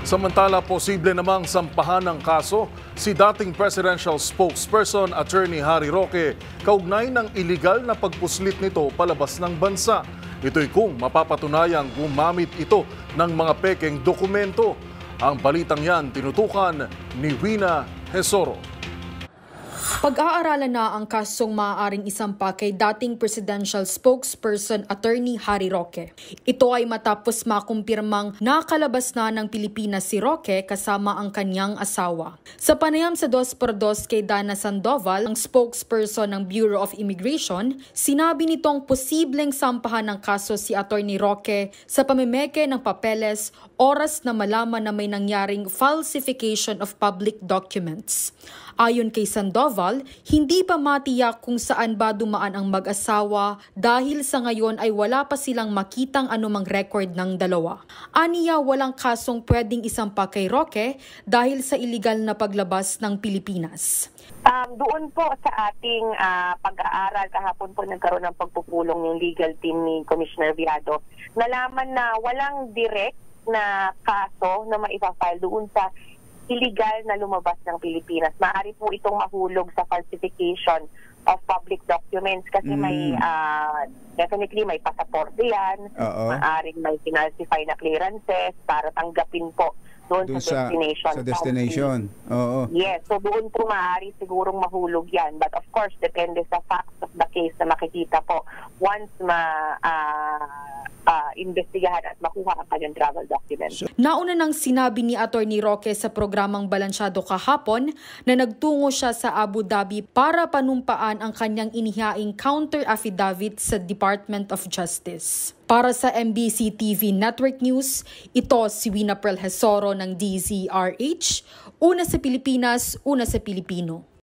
Samantala, posible namang sampahan ng kaso si dating presidential spokesperson Attorney Harry Roque kaugnay ng iligal na pagpuslit nito palabas ng bansa. Ito'y kung mapapatunayang gumamit ito ng mga pekeng dokumento. Ang balitang yan tinutukan ni Wina Hesoro. Pag-aaralan na ang kasong maaaring isampa kay dating presidential spokesperson Attorney Harry Roque. Ito ay matapos makumpirmang nakalabas na ng Pilipinas si Roque kasama ang kanyang asawa. Sa panayam sa 2x2 kay Dana Sandoval, ang spokesperson ng Bureau of Immigration, sinabi nitong posibleng sampahan ng kaso si Attorney Roque sa pamimeke ng papeles oras na malaman na may nangyaring falsification of public documents. Ayon kay Sandoval, hindi pa matiyak kung saan ba dumaan ang mag-asawa dahil sa ngayon ay wala pa silang makitang anumang record ng dalawa. Aniya, walang kasong pwedeng isampa kay Roque dahil sa iligal na paglabas ng Pilipinas. Doon po sa ating pag-aaral, kahapon po nagkaroon ng pagpupulong yung legal team ni Commissioner Viado. Nalaman na walang direct na kaso na maipafile doon sa illegal na lumabas ng Pilipinas. Maaari po itong mahulog sa falsification of public documents kasi may definitely may pasaporte yan. Maaaring may finalsify na clearances para tanggapin po doon sa destination. Sa destination. Oo. Yes, so doon po maaari sigurong mahulog yan. But of course, depende sa facts of the case na makikita po once investigahan at makuha ang kanyang travel documents. Nauna nang sinabi ni Attorney Roque sa programang Balansyado kahapon na nagtungo siya sa Abu Dhabi para panumpaan ang kanyang inihaing counter affidavit sa Department of Justice. Para sa MBC TV Network News, ito si Wina Hesoro ng DZRH, una sa Pilipinas, una sa Pilipino.